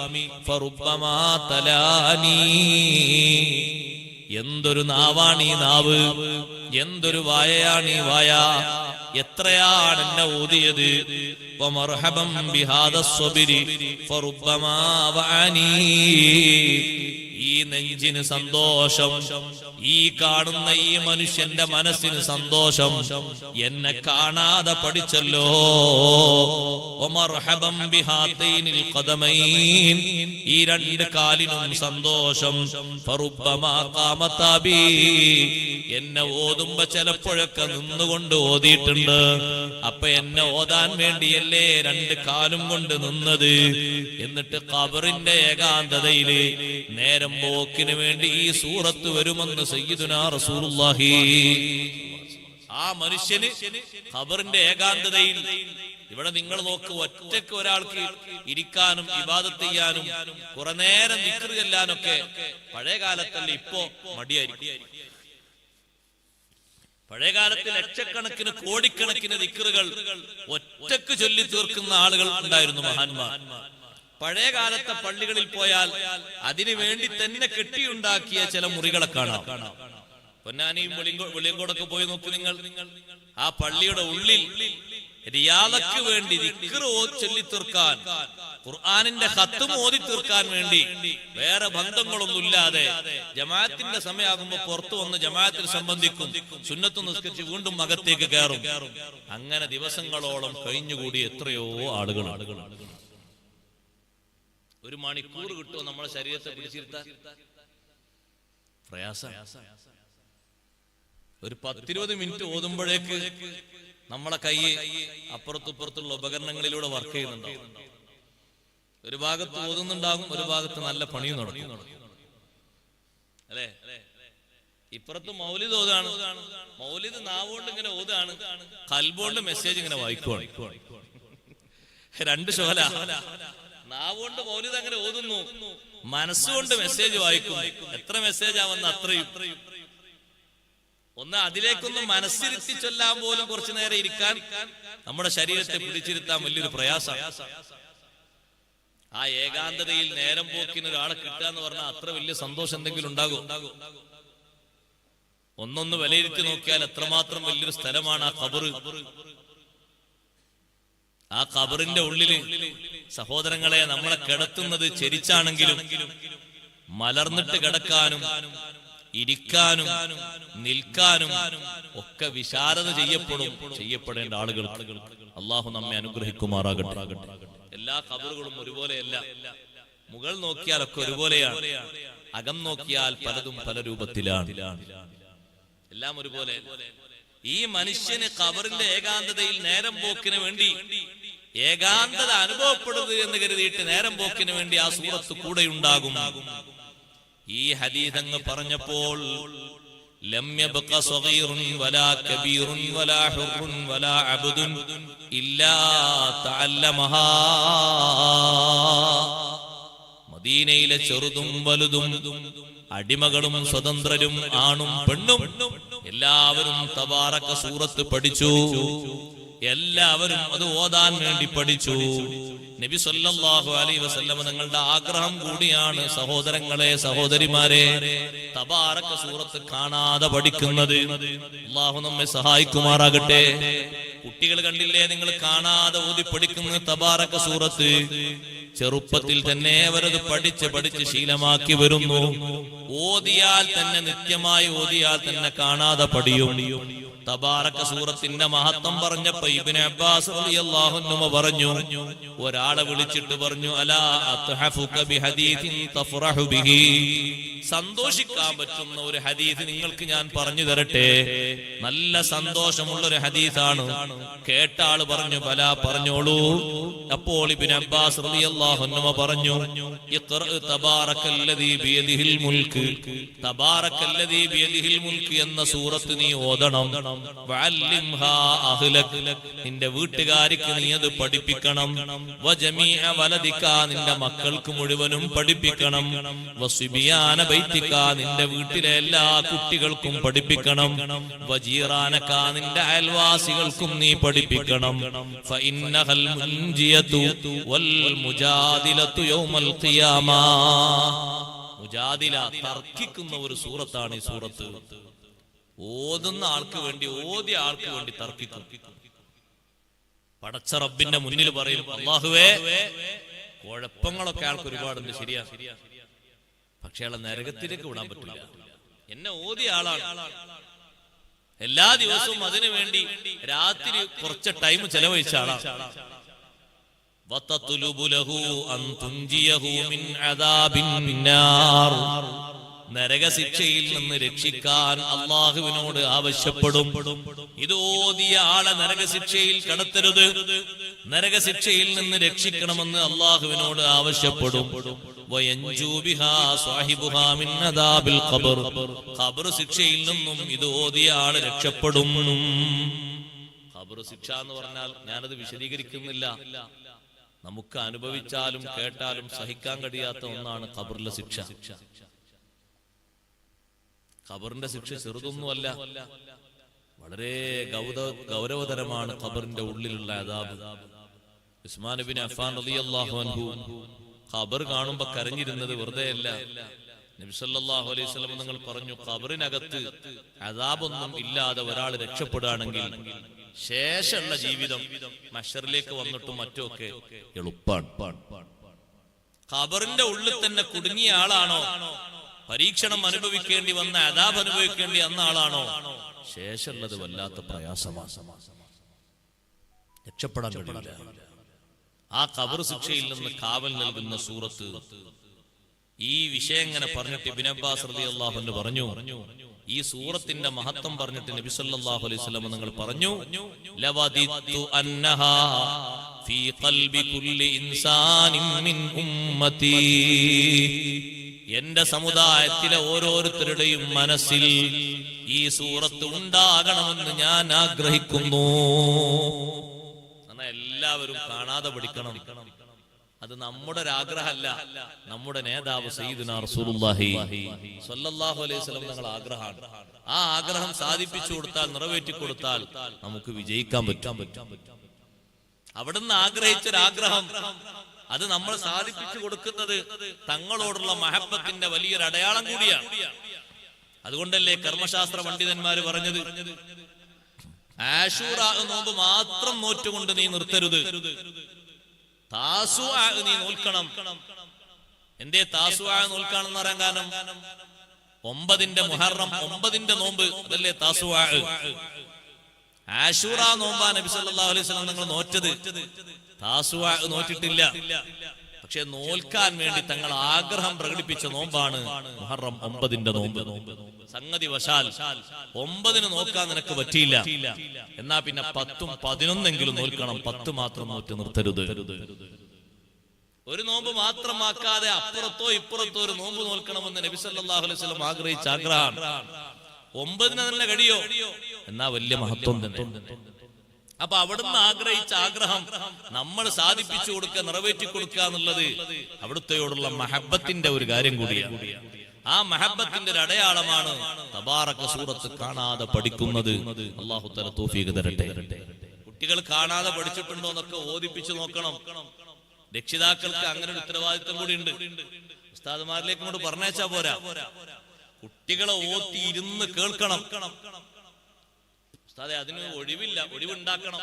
A: ഫറുബ്ബമാ തലാനി. എന്തൊരു നാവാണീ നാവ്, എന്തൊരു വായയാണീ വായ, എത്രയാണ് എന്നെ ഓതിയത്. വമർഹബം ബിഹാദസ് സ്വബിരി ഫറുബ്ബമാ വഅനി. ഈ ഈ നെഞ്ചിന് സന്തോഷം, ഈ കാണുന്ന ഈ മനുഷ്യന്റെ മനസ്സിന് സന്തോഷം. എന്നെ കാണാതെ പഠിച്ചല്ലോ. വമർഹബം ബിഹാതൈനിൽ ഖദമൈൻ, ഈ രണ്ട് കാലിനും സന്തോഷം. ഫറുബ്ബമാ ഖാമതാ ബി, എന്നെ ഓതുമ്പോ ചിലപ്പോഴൊക്കെ നിന്നുകൊണ്ട് ഓതിയിട്ടുണ്ട്. അപ്പൊ എന്നെ ഓതാൻ വേണ്ടിയല്ലേ രണ്ട് കാലും കൊണ്ട് നിന്നത്. എന്നിട്ട് ഖബറിന്റെ ഏകാന്തതയില് നേരം പോക്കിന് വേണ്ടി ഈ സൂറത്ത് വരുമെന്ന് സയ്യിദുനാ റസൂലുള്ളാഹി. ആ മനുഷ്യന് ഖബറിന്റെ ഏകാന്തതയിൽ, ഇവിടെ നിങ്ങൾ നോക്ക്, ഒറ്റക്ക് ഒരാൾക്ക് ഇരിക്കാനും ഇബാദത്ത് ചെയ്യാനും കുറെ നേരം ദിക്ർ ചെല്ലാനൊക്കെ പഴയ കാലത്തല്ല, ഇപ്പോ മടിയായിരിക്കും. പഴയകാലത്ത് ലക്ഷക്കണക്കിന് കോടിക്കണക്കിന് ദിക്റുകൾ ഒറ്റക്ക് ചൊല്ലി തീർക്കുന്ന ആളുകൾ ഉണ്ടായിരുന്നു, മഹാന്മാർ. പഴയ കാലത്തെ പള്ളികളിൽ പോയാൽ അതിനു വേണ്ടി തന്നെ കെട്ടിയുണ്ടാക്കിയ ചില മുറികളെ കാണാം. പൊന്നാനിയും വെളിയങ്കോടൊക്കെ പോയി നോക്കി നിങ്ങൾ. ആ പള്ളിയുടെ ഉള്ളിൽ റിയാദക്ക് വേണ്ടി ദിക്ർ ചൊല്ലി തീർക്കാൻ, ഖുർആനിന്റെ ഖത്ം ഓതി തീർക്കാൻ വേണ്ടി വേറെ ബന്ധങ്ങളൊന്നുമില്ലാതെ ജമാഅത്തിന്റെ സമയമാകുമ്പോ പുറത്തു വന്ന് ജമാഅത്തിൽ സംബന്ധിക്കും, സുന്നത്ത് നിസ്കരിച്ച് വീണ്ടും അകത്തേക്ക് കയറും. അങ്ങനെ ദിവസങ്ങളോളം കഴിഞ്ഞുകൂടി എത്രയോ ആളുകൾ. ഒരു മണിക്കൂർ കിട്ടുമോ നമ്മളെ ശരീരത്തെ പിടിച്ചിരുത്താൻ? പ്രയാസം. ഒരു 10-20 മിനിറ്റ് ഓതുമ്പോഴേക്ക് നമ്മളെ കൈ അപ്പുറത്തുപ്പുറത്തുള്ള ഉപകരണങ്ങളിലൂടെ വർക്ക് ചെയ്യുന്നുണ്ടാവും. ഒരു ഭാഗത്ത് ഓതുന്നുണ്ടാകും, ഒരു ഭാഗത്ത് നല്ല പണിയും നടക്കും, അല്ലേ? ഇപ്പുറത്ത് മൗലിദ് ഓതാണ്, മൗലിദ് നാവുകൊണ്ട് ഇങ്ങനെ ഓതാണ്, ഖൽബുകൊണ്ട് മെസ്സേജ് ഇങ്ങനെ വായിക്കുവാണ്. രണ്ട് ശോല. നാവുകൊണ്ട് മൗലിദ് അങ്ങനെ ഓതുന്നു, മനസ്സുകൊണ്ട് മെസ്സേജ് വായിക്കും. എത്ര മെസ്സേജാ വന്ന അത്രയും. ഒന്ന് അതിലേക്കൊന്നും മനസ്സിരുത്തി ചൊല്ലാൻ പോലും കുറച്ചു നേരം ഇരിക്കാൻ നമ്മുടെ ശരീരത്തെ പിടിച്ചിരുത്താൻ വലിയൊരു പ്രയാസം. ആ ഏകാന്തതയിൽ നേരം പോക്കിന് ഒരാളെ കിട്ടുക എന്ന് പറഞ്ഞാൽ അത്ര വലിയ സന്തോഷം എന്തെങ്കിലും ഉണ്ടാകും? ഒന്നൊന്ന് വിലയിരുത്തി നോക്കിയാൽ എത്രമാത്രം വലിയൊരു സ്ഥലമാണ് ആ ഖബർ. ആ ഖബറിന്റെ ഉള്ളില് സഹോദരങ്ങളെ നമ്മളെ കിടത്തുന്നത് ചെരിച്ചാണെങ്കിലും മലർന്നിട്ട് കിടക്കാനും ഇരിക്കാനും നിൽക്കാനും ഒക്കെ വിശാലത ചെയ്യപ്പെടേണ്ട ആളുകൾ. അള്ളാഹു നമ്മെ അനുഗ്രഹിക്കുമാറാകട്ടെ. എല്ലാ ഖബറുകളും ഒരുപോലെയല്ല. മുകൾ നോക്കിയാലൊക്കെ ഒരുപോലെയാണ്, അകം നോക്കിയാൽ പലതും പല രൂപത്തിലാണ്. എല്ലാം ഒരുപോലെ. ഈ മനുഷ്യന് ഖബറിന്റെ ഏകാന്തതയിൽ നേരം പോക്കിന് വേണ്ടി, ഏകാന്തത അനുഭവപ്പെടുന്നത് എന്ന് കരുതിയിട്ട് നേരം പോക്കിന് വേണ്ടി ആ സൂറത്ത് കൂടെയുണ്ടാകും. ഈ ഹദീസ് അങ്ങ് പറഞ്ഞപ്പോൾ ലം യബ്ഖ സഗീറുൻ വലാ കബീറുൻ വലാ ഹുറുൻ വലാ അബ്ദുൻ ഇല്ലാ തഅല്ലമഹാ. മദീനയിലെ ചെറുതും വലുതും, അടിമകളും സ്വതന്ത്രരും, ആണും പെണ്ണും എല്ലാവരും തബാറക സൂറത്ത് പഠിച്ചു. എല്ലാവരും അത് ഓതാൻ വേണ്ടി പഠിച്ചു. നബി സല്ലല്ലാഹു അലൈഹി വസല്ലം തങ്ങളുടെ ആഗ്രഹം കൂടിയാണ് സഹോദരങ്ങളെ, സഹോദരിമാരെ, തബാറക സൂറത്ത് കാണാതെ പഠിക്കുന്നത്. അല്ലാഹു നമ്മെ സഹായിക്കുമാറാകട്ടെ. കുട്ടികൾ കണ്ടില്ലേ, നിങ്ങൾ കാണാതെ ഓതി പഠിക്കുന്ന തബാറക സൂറത്ത്. ചെറുപ്പത്തിൽ തന്നെ അവരത് പഠിച്ച് ശീലമാക്കി വരുന്നു. ഓതിയാൽ തന്നെ, നിത്യമായി ഓതിയാൽ തന്നെ കാണാതെ പഠിയും. തബാറക സൂറത്തിന്റെ മഹത്വം പറഞ്ഞപ്പോ ഇബ്നു അബ്ബാസ് റളിയല്ലാഹു അൻഹു പറഞ്ഞു, ഒരാളെ വിളിച്ചിട്ട് പറഞ്ഞു, അലാ അത്ഹഫുക ബിഹദീസിൻ തഫറഹു ബിഹി. സന്തോഷിക്കാൻ പറ്റുന്ന ഒരു ഹദീസ് നിങ്ങൾക്ക് ഞാൻ പറഞ്ഞു തരട്ടെ. നല്ല സന്തോഷമുള്ള ഒരു ഹദീസാണ്. കേട്ട ആള് പറഞ്ഞു, ബലാ, പറഞ്ഞോളൂ. അപ്പോൾ ഇബ്നു അബ്ബാസ് റളിയല്ലാഹു അൻഹു പറഞ്ഞു, ഇഖ്റ തബാറകല്ലദീ ബിയദിഹിൽ മുൽക്ക്. തബാറകല്ലദീ ബിയദിഹിൽ മുൽക്ക് എന്ന സൂറത്ത് നീ ഓതണം. വഅല്ലിംഹാ അഹ്ലക്, നിന്റെ വീട്ടുകാർക്ക് നീ അത് പഠിപ്പിക്കണം. വജമീഅ വലദിക, നിന്റെ മക്കൾക്ക് മുഴുവനും പഠിപ്പിക്കണം. വസിബിയാന ബൈതിക, നിന്റെ വീട്ടിലെ എല്ലാ കുട്ടികൾക്കും പഠിപ്പിക്കണം. വജീറാനക, നിന്റെ അയൽവാസികൾക്കും നീ പഠിപ്പിക്കണം. ഫഇന്നഹൽ മുൻജിയതു വൽ മുജാദിലതു യൗമൽ ഖിയാമ. മുജാദില, തർക്കിക്കുന്ന ഒരു സൂറത്താണ് ഈ സൂറത്ത്. ഓതുന്ന ആൾക്ക് വേണ്ടി, ഓതിയ ആൾക്ക് വേണ്ടി തർക്കിക്കും. പടച്ച റബ്ബിന്റെ മുന്നിൽ പറയും, അല്ലാഹുവേ, കുഴപ്പങ്ങളൊക്കെ ആൾക്ക് ഒരുപാടുണ്ട്, ശരിയാ, പക്ഷെ അയാളെ നരകത്തിലേക്ക് വിടാൻ പറ്റില്ല. എന്നെ ഓതിയ ആളാണ്. എല്ലാ ദിവസവും അതിനു വേണ്ടി രാത്രി കുറച്ച് ടൈം ചെലവഴിച്ച ആളാണ്. നരകശിക്ഷയിൽ നിന്ന് രക്ഷിക്കാൻ അള്ളാഹുവിനോട് ആവശ്യപ്പെടും. ഇത് ഓതിയ ആളെ നരകശിക്ഷയിൽ കടത്തരുത്, നരകശിക്ഷയിൽ നിന്ന് രക്ഷിക്കണമെന്ന് അള്ളാഹുവിനോട് ആവശ്യപ്പെടും. ഖബർ ശിക്ഷയിൽ നിന്നും ഇത് ഓതിയ ആള് രക്ഷപ്പെടും. ഖബർ ശിക്ഷ എന്ന് പറഞ്ഞാൽ ഞാനത് വിശദീകരിക്കുന്നില്ല. നമുക്ക് അനുഭവിച്ചാലും കേട്ടാലും സഹിക്കാൻ കഴിയാത്ത ഒന്നാണ് ഖബറിലെ ശിക്ഷ. ഖബറിന്റെ ശിക്ഷ ചെറുതൊന്നുമല്ല, വളരെ ഗൗരവതരമാണ് ഖബറിന്റെ ഉള്ളിലുള്ള അദാബ്. ഉസ്മാൻ ഇബ്നു അഫ്ഫാൻ റളിയല്ലാഹു അൻഹു ഖബർ കാണുമ്പോ കരഞ്ഞിരുന്നത് വെറുതെയല്ല. നബി സല്ലല്ലാഹു അലൈഹി വസല്ലം നിങ്ങൾ പറഞ്ഞു, ഖബറിനകത്ത് അദാബൊന്നും ഇല്ലാതെ ഒരാൾ രക്ഷപ്പെടുകയാണെങ്കിൽ ശേഷമുള്ള ജീവിതം മഹ്ശറിലേക്ക് വന്നിട്ടും മറ്റുമൊക്കെ എളുപ്പാണ്. ഖബറിന്റെ ഉള്ളിൽ തന്നെ കുടുങ്ങിയ ആളാണോ, പരീക്ഷണം അനുഭവിക്കേണ്ടി വന്ന അദാബ് അനുഭവിക്കേണ്ടി വന്ന ആളാണോ, ശേഷമുള്ളത് വല്ലാത്ത പ്രയാസമാണ്, രക്ഷപ്പെടാൻ കഴിയില്ല. ആ ഖബർ ശിക്ഷയിൽ നിന്ന് കാവൽ നൽകുന്ന സൂറത്ത് ഈ വിഷയം ഇങ്ങനെ പറഞ്ഞിട്ട് ഇബ്നു അബ്ബാസ് റളിയല്ലാഹു അൻഹു പറഞ്ഞു, ഈ സൂറത്തിന്റെ മഹത്വം പറഞ്ഞിട്ട് നബി സല്ലല്ലാഹു അലൈഹി വസല്ലം നിങ്ങൾ പറഞ്ഞു, ലവദിത്തു അന്നഹാ ഫീ ഖൽബി കുല്ലി ഇൻസാനിൻ മിൻ ഉമ്മതി, എന്റെ സമുദായത്തിലെ ഓരോരുത്തരുടെയും മനസ്സിൽ ഈ സൂറത്ത് ഉണ്ടാകണമെന്ന് ഞാൻ ആഗ്രഹിക്കുന്നു. എല്ലാവരും കാണാതെ പഠിക്കണം. അത് നമ്മുടെ ഒരു ആഗ്രഹമല്ല, നമ്മുടെ നേതാവ് സയ്യിദുനാ റസൂലുള്ളാഹി സ്വല്ലല്ലാഹു അലൈഹി വസല്ലം തങ്ങളുടെ ആഗ്രഹമാണ്. ആ ആഗ്രഹം സാധിപ്പിച്ചു കൊടുത്താൽ, നിറവേറ്റി കൊടുത്താൽ നമുക്ക് വിജയിക്കാൻ പറ്റും. അവിടുന്ന് ആഗ്രഹിച്ചൊരാഗ്രഹം അത് നമ്മൾ സാധിപ്പിച്ചു കൊടുക്കുന്നത് തങ്ങളോടുള്ള മഹബത്തിന്റെ വലിയൊരു അടയാളം കൂടിയാണ്. അതുകൊണ്ടല്ലേ കർമ്മശാസ്ത്ര പണ്ഡിതന്മാര് പറഞ്ഞത്, ആശൂറാ നോമ്പ് മാത്രം നോറ്റുകൊണ്ട് നീ നിർത്തരുത്, താസുആ നീ നോൽക്കണം. എന്തേ താസുആ നോൽക്കാണെന്ന് പറയാൻ കാരണം, 9 മുഹറം 9 നോമ്പ് അതല്ലേ താസുആ. ആശൂറാ നോമ്പാ നബി സല്ലല്ലാഹു അലൈഹി വസല്ലം നിങ്ങൾ നോറ്റത്, താസുആ നോറ്റിട്ടില്ല. പക്ഷെ നോൽക്കാൻ വേണ്ടി തങ്ങൾ ആഗ്രഹം പ്രകടിപ്പിച്ച നോമ്പാണ് മുഹറം 9 നോമ്പ്. സംഗതി വശാൽ 9 നോക്കാൻ നിനക്ക് പറ്റിയില്ല, എന്നാ പിന്നെ 10ഉം 11എങ്കിലും നോൽക്കണം. 10 മാത്രം നോറ്റ് നിർത്തരുത്. ഒരു നോമ്പ് മാത്രമാക്കാതെ അപ്പുറത്തോ ഇപ്പുറത്തോ ഒരു നോമ്പ് നോൽക്കണമെന്ന് നബി സല്ലല്ലാഹു അലൈഹി വസല്ലം ആഗ്രഹിച്ച ആഗ്രഹം 9 തന്നെ കഴിയോ, എന്നാ വലിയ മഹത്വം തന്നെ. അപ്പൊ അവിടുന്ന് ആഗ്രഹിച്ച ആഗ്രഹം നമ്മൾ സാധിപ്പിച്ചു കൊടുക്കുക, നിറവേറ്റി കൊടുക്കുക എന്നുള്ളത് അവിടുത്തെയോടുള്ള മഹബത്തിന്റെ ഒരു കാര്യം കൂടിയാണ്. ആ മഹബത്തിന്റെ ഒരു അടയാളമാണ് തബാറക സൂറത്ത് കാണാതെ പഠിക്കുന്നത്. അല്ലാഹു തആല തൗഫീഖ് തരട്ടെ. കുട്ടികൾ കാണാതെ പഠിച്ചിട്ടുണ്ടോ എന്നൊക്കെ ഓദിപ്പിച്ചു നോക്കണം. രക്ഷിതാക്കൾക്ക് അങ്ങനെ ഒരു ഉത്തരവാദിത്വം കൂടി ഉണ്ട്. ഉസ്താദുമാരിലേക്ക് കൊണ്ട് പറഞ്ഞേച്ചാ പോരാ, കുട്ടികളെ ഓത്തി ഇരുന്ന് കേൾക്കണം. ഉസ്താദേ അതിന് ഒഴിവില്ല, ഒഴിവുണ്ടാക്കണം.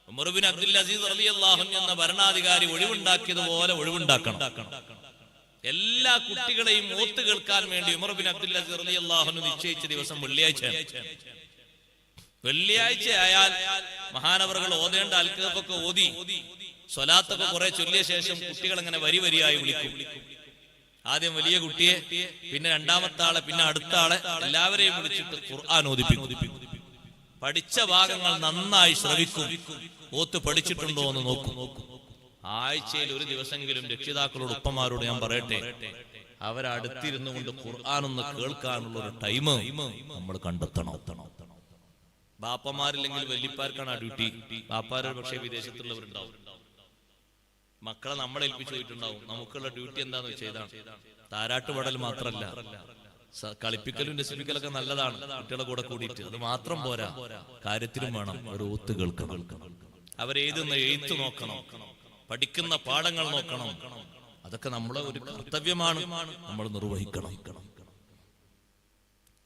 A: ഉമർ ബിൻ അബ്ദുൽ അസീസ് റളിയല്ലാഹു അൻഹു എന്ന ഭരണാധികാരി ഒഴിവുണ്ടാക്കിയതുപോലെ ഒഴിവുണ്ടാക്കണം. എല്ലാ കുട്ടികളെയും ഓത്ത് കേൾക്കാൻ വേണ്ടി ഉമർ ബിൻ അബ്ദുൽ അസീസ് റളിയല്ലാഹു അൻഹു നിശ്ചയിച്ച ദിവസം വെള്ളിയാഴ്ചയാണ്. വെള്ളിയാഴ്ച ആയാൽ മഹാനവറുകൾ ഓതേണ്ട അൽക്കഫൊക്കെ ഓതി സ്വലാത്തൊക്കെ കുറെ ചൊല്ലിയ ശേഷം കുട്ടികൾ അങ്ങനെ വരി വരിയായി വിളിക്കും. ആദ്യം വലിയ കുട്ടിയെ, പിന്നെ രണ്ടാമത്തെ ആളെ, പിന്നെ അടുത്ത ആളെ, എല്ലാവരെയും വിളിച്ചിട്ട് ഖുർആൻ ഓതിപ്പിക്കും. പഠിച്ച ഭാഗങ്ങൾ നന്നായി ശ്രവിക്കും. ഓത്ത് പഠിച്ചിട്ടുണ്ടോ എന്ന് നോക്കും. ആഴ്ചയിൽ ഒരു ദിവസമെങ്കിലും രക്ഷിതാക്കളോട്, ഉപ്പമാരോട് ഞാൻ പറയട്ടെ, അവരടുത്തിരുന്നു കൊണ്ട് ഖുർആൻ ഒന്ന് കേൾക്കാനുള്ള ഒരു ടൈം നമ്മൾ കണ്ടെത്തണം. ബാപ്പമാരില്ലെങ്കിൽ വല്യപ്പാർക്കാണ് ആ ഡ്യൂട്ടി. ബാപ്പാര് പക്ഷേ വിദേശത്തുള്ളവരുണ്ടാവും, മക്കളെ നമ്മളെ ഏൽപ്പിച്ചു പോയിട്ടുണ്ടാവും. നമുക്കുള്ള ഡ്യൂട്ടി എന്താന്ന് വെച്ചാൽ ഇതാണ്. താരാട്ട് പാടൽ മാത്രല്ല, കളിപ്പിക്കലും രസിപ്പിക്കലൊക്കെ നല്ലതാണ് കുട്ടികളെ കൂടെ കൂടിയിട്ട്. അത് മാത്രം പോരാ, കാര്യത്തിലും വേണം ഒരു ഓത്ത് കേൾക്കണം. അവരെഴുതുന്ന എഴുത്ത് നോക്കണം, പഠിക്കുന്ന പാഠങ്ങൾ നോക്കണം. അതൊക്കെ നമ്മളെ ഒരു കർത്തവ്യമാണ്, നമ്മൾ നിർവഹിക്കണം.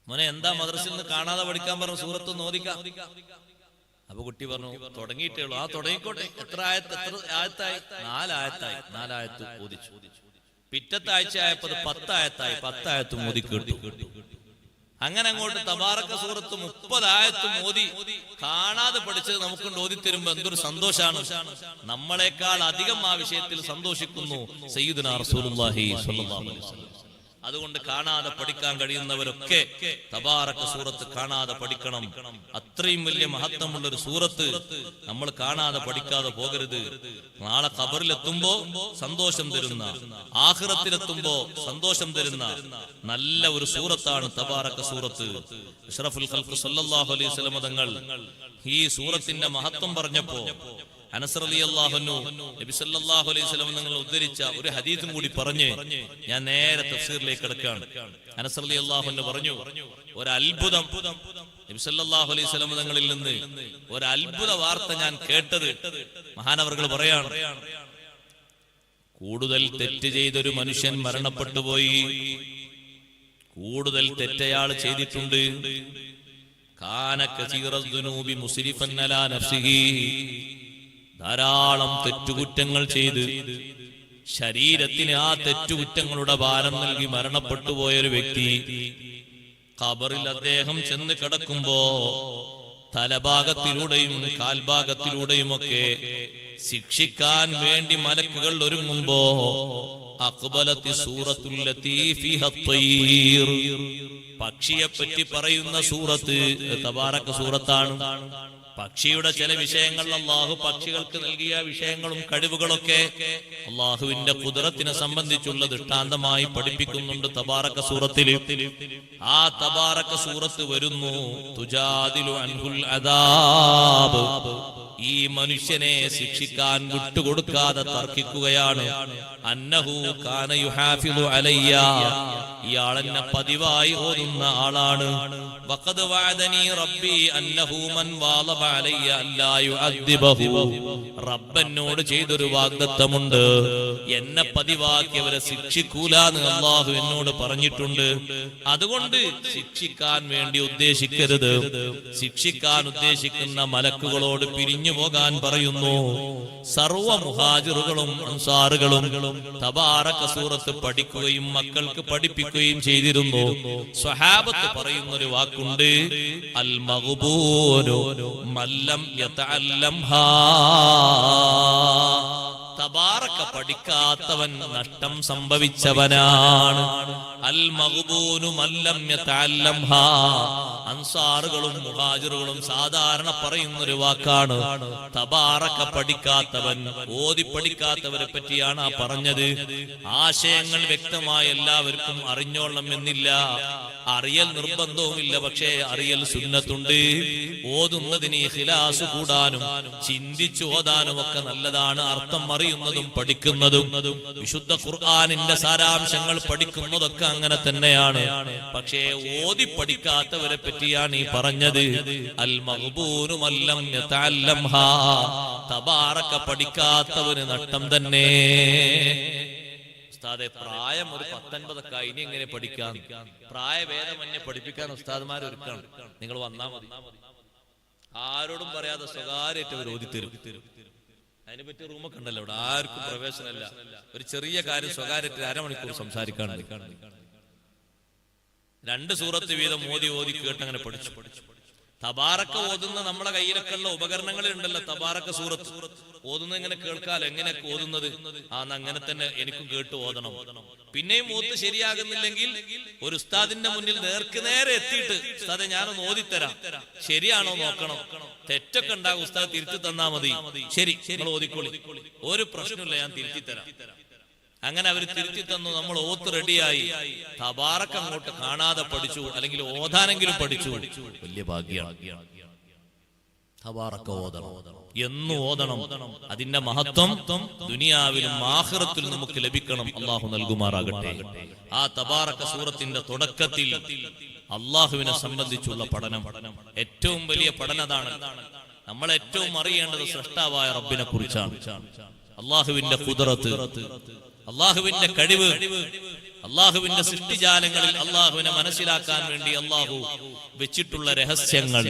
A: മോനെ എന്താ മദ്രസയിൽ നിന്ന് കാണാതെ പഠിക്കാൻ പറഞ്ഞു, സൂറത്ത് ഓദിക്കാം. അപ്പൊ കുട്ടി പറഞ്ഞു തുടങ്ങിയിട്ടേ ഉള്ളൂ. ആ തുടങ്ങിക്കോട്ടെ. എത്ര ആയത്തായി? 4 ആയത്തായി. 4 ആയത്ത് ഓദിച്ചു. പിറ്റത്തെ ആഴ്ച ആയപ്പോ 10 ആയത്തായി, 10 ആയത്തും ഓതി കേട്ടു. അങ്ങനെ അങ്ങോട്ട് തബാറക സൂറത്ത് 30 ആയത്തും ഓതി കാണാതെ പഠിച്ചത് നമുക്ക് ഓതി തരുമ്പോ എന്തൊരു സന്തോഷാണ്. നമ്മളെക്കാൾ അധികം ആ വിഷയത്തിൽ സന്തോഷിക്കുന്നു സയ്യിദുനാ റസൂലുള്ളാഹി സ്വല്ലല്ലാഹു അലൈഹി വസല്ലം. അതുകൊണ്ട് കാണാതെ പഠിക്കാൻ കഴിയുന്നവരൊക്കെ തബാറക സൂറത്ത് കാണാതെ പഠിക്കണം. അത്രയും വലിയ മഹത്വമുള്ള ഒരു സൂറത്ത് നമ്മൾ കാണാതെ പഠിക്കാതെ പോകരുത്. നാളെ ഖബറിലെത്തുമ്പോ സന്തോഷം തരുന്ന, ആഖിറത്തിലെത്തുമ്പോ സന്തോഷം തരുന്ന നല്ല ഒരു സൂറത്താണ് തബാറക സൂറത്ത്. അഷ്റഫുൽ ഖൽഖ് സല്ലല്ലാഹു അലൈഹി വസല്ലം തങ്ങൾ ഈ സൂറത്തിന്റെ മഹത്വം പറഞ്ഞപ്പോ അനസ് റളിയല്ലാഹു അൻഹു നബി സല്ലല്ലാഹു അലൈഹി വസല്ലം തങ്ങൾ ഉദ്ധരിച്ച ഒരു ഹദീസും കൂടി പറഞ്ഞ് ഞാൻ നേരെ തഫ്സീറിലേക്ക് കടക്കുകയാണ്. അനസ് റളിയല്ലാഹു അൻഹു പറഞ്ഞു, ഒരു അത്ഭുതം നബി സല്ലല്ലാഹു അലൈഹി വസല്ലം തങ്ങളിൽ നിന്ന് ഒരു അത്ഭുത വാർത്ത ഞാൻ കേട്ടത്. മഹാനവർകൾ പറയാണ്, കൂടുതൽ തെറ്റ് ചെയ്തൊരു മനുഷ്യൻ മരണപ്പെട്ടു പോയി. കൂടുതൽ തെറ്റയാൾ ചെയ്തിട്ടുണ്ട്. കാന കസീറദ് ദുനൂബി മുസ്രിഫൻ അലാ നഫ്സിഹി, ധാരാളം തെറ്റുകുറ്റങ്ങൾ ചെയ്ത് ശരീരത്തിന് ആ തെറ്റുകുറ്റങ്ങളുടെ ഭാരം നൽകി മരണപ്പെട്ടു പോയൊരു വ്യക്തി ഖബറിൽ അദ്ദേഹം ചെന്ന് കിടക്കുമ്പോ തലഭാഗത്തിലൂടെയും കാൽഭാഗത്തിലൂടെയും ഒക്കെ ശിക്ഷിക്കാൻ വേണ്ടി മലക്കുകൾ ഒരുങ്ങുമ്പോ അഖ്ബലത്തി സൂറത്തുൽ ലതീഫി ഹത്തീർ, പക്ഷിയെ പറ്റി പറയുന്ന സൂറത്ത് തബാറക സൂറത്താണ്. പക്ഷിയുടെ ചില വിഷയങ്ങൾ, അള്ളാഹു പക്ഷികൾക്ക് നൽകിയ വിഷയങ്ങളും കഴിവുകളൊക്കെ അള്ളാഹുവിന്റെ ഖുദ്റത്തിനെ സംബന്ധിച്ചുള്ള ദൃഷ്ടാന്തമായി പഠിപ്പിക്കുന്നുണ്ട് തബാറക സൂറത്തിൽ. ആ തബാറക സൂറത്ത് വരുന്നു, തുജാദിലു അൻഹുൽ അദാബ്, ഈ മനുഷ്യനെ ശിക്ഷിക്കാൻ വിട്ടുകൊടുക്കാതെ തർക്കിക്കുകയാണ്. അന്നഹു കാന യുഹാഫിദു അലയ്യ, ഇയാളെന്നെ പതിവായി ഓതുന്ന ആളാണ്. വഖദ് വഅദനി റബ്ബി അന്നഹു മൻ വാളബ അലയ്യ അല്ലാ യുഅദ്ദിബഹു, റബ്ബനോട് ചെയ്തൊരു വാഗ്ദത്തമുണ്ട്, എന്നെ പതിവാക്കിയവരെ ശിക്ഷിക്കൂലാന്ന് അല്ലാഹു എന്നോട് പറഞ്ഞിട്ടുണ്ട്. അതുകൊണ്ട് ശിക്ഷിക്കാൻ വേണ്ടി ഉദ്ദേശിക്കരുത്. ശിക്ഷിക്കാൻ ഉദ്ദേശിക്കുന്ന മലക്കുകളോട് പിരിഞ്ഞു പോകാൻ പറയുന്നു. സർവ്വ മുഹാജിറുകളും അൻസാറുകളും തബാറക സൂറത്ത് പഠിക്കുകയും മക്കൾക്ക് പഠിപ്പിക്കുകയും ചെയ്തിരുന്നു. സ്വഹാബത്ത് പറയുന്നൊരു വാക്കുണ്ട്, അൽ മഗ്ബൂനു മല്ലം യതഅല്ലംഹാ, തബാറക പഠിക്കാത്തവൻ നഷ്ടം സംഭവിച്ചവനാണ്. അൽ മഗ്ബൂനു മല്ലം യതഅല്ലംഹാ, അൻസാറുകളും മുഹാജിറുകളും സാധാരണ പറയുന്നൊരു വാക്കാണ്. തബാറക പഠിക്കാത്തവൻ, ഓതി പഠിക്കാത്തവരെ പറ്റിയാണ് ആ പറഞ്ഞത്. ആശയങ്ങൾ വ്യക്തമായി എല്ലാവർക്കും അറിഞ്ഞോളണം എന്നില്ല, അറിയൽ നിർബന്ധവുമില്ല. പക്ഷേ അറിയൽ സുന്നത്തുണ്ട്. ഓതുന്നതിന് ഇഖ്ലാസ് കൂടാനും ചിന്തിച്ചു ഓതാനും ഒക്കെ നല്ലതാണ്. അർത്ഥം അറിയുന്നതും പഠിക്കുന്നതും, വിശുദ്ധ ഖുർആനിന്റെ സാരാംശങ്ങൾ പഠിക്കുന്നതൊക്കെ അങ്ങനെ തന്നെയാണ്. പക്ഷേ ഓതി പഠിക്കാത്തവരെ പറ്റിയാണ് ഈ പറഞ്ഞത്. അൽ മഗ്ബൂനു മല്ലം യതഅല്ലംഹാ, തബാറക പഠിക്കാത്തവന് നഷ്ടം തന്നെ. ഉസ്താദെ, പ്രായം ഒരു 19 ഇനി എങ്ങനെ പഠിക്കാം? പ്രായഭേദമന്യേ പഠിപ്പിക്കാൻ ഉസ്താദ്മാർ ഒരുക്കാണ്. നിങ്ങൾ വന്നാ മതി. ആരോടും പറയാതെ സ്വകാര്യമായിട്ട് അവർ ഓതിത്തരും. അതിനെപ്പറ്റി റൂമൊക്കെ ഉണ്ടല്ലോ ഇവിടെ, ആർക്കും പ്രവേശനമല്ല. ഒരു ചെറിയ കാര്യം സ്വകാര്യത്തിൽ അരമണിക്കൂർ സംസാരിക്കാണ്ട് 2 സൂറത്ത് വീതം ഓതി കേട്ടങ്ങനെ പഠിച്ചു. തബാറക ഓതുന്ന നമ്മുടെ കയ്യിലൊക്കെ ഉള്ള ഉപകരണങ്ങളിൽ ഉണ്ടല്ലോ തബാറക സൂറത്ത്. ഓതുന്നത് എങ്ങനെ കേൾക്കാലോ, എങ്ങനെ ഓതുന്നത്? അങ്ങനെ തന്നെ എനിക്കും കേട്ട് ഓതണം. പിന്നെയും ഓത്ത് ശരിയാകുന്നില്ലെങ്കിൽ ഒരു ഉസ്താദിന്റെ മുന്നിൽ നേർക്ക് നേരെ എത്തിയിട്ട്, ഉസ്താദെ ഞാനൊന്ന് ഓതിത്തരാം, ശരിയാണോ നോക്കണം. തെറ്റൊക്കെ ഉണ്ടാകും, ഉസ്താദ് തിരുത്തി തന്നാ മതി. ശരി, നിങ്ങൾ ഓതിക്കോളി, ഒരു പ്രശ്നമില്ല, ഞാൻ തിരുത്തി തരാം. അങ്ങനെ അവർ തിരുത്തി തന്നു. നമ്മൾ ഓത്ത് റെഡിയായി. തബാറക അങ്ങോട്ട് കാണാതെ പഠിച്ചു, അല്ലെങ്കിൽ ഓതാനെങ്കിലും പഠിച്ചു. വലിയ ഭാഗ്യമാണ്. തബാറക ഓതണം, എന്നും ഓതണം. അതിന്റെ മഹത്വം ദുനിയാവിലും ആഖിറത്തിലും നമുക്ക് ലഭിക്കണം. അള്ളാഹു നൽകുമാറാകട്ടെ. ആ തബാറക സൂറത്തിന്റെ തുടക്കത്തിൽ അള്ളാഹുവിനെ സംബന്ധിച്ചുള്ള പഠനം, ഏറ്റവും വലിയ പഠനതാണ്. നമ്മൾ ഏറ്റവും അറിയേണ്ടത് സൃഷ്ടാവായ റബ്ബിനെ കുറിച്ചാണ്. അള്ളാഹുവിന്റെ ഖുദ്റത്ത്, അള്ളാഹുവിന്റെ കഴിവ്, അള്ളാഹുവിന്റെ സൃഷ്ടിജാലങ്ങളിൽ അള്ളാഹുവിനെ മനസ്സിലാക്കാൻ വേണ്ടി അള്ളാഹു വെച്ചിട്ടുള്ള രഹസ്യങ്ങൾ,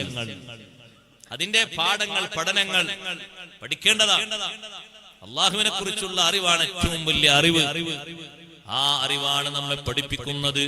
A: അതിന്റെ പാഠങ്ങൾ, പഠനങ്ങൾ പഠിക്കേണ്ടതാണ്. അള്ളാഹുവിനെ കുറിച്ചുള്ള അറിവാണ് ഏറ്റവും വലിയ അറിവ്. ആ അറിവാണ് നമ്മെ പഠിപ്പിക്കുന്നത്.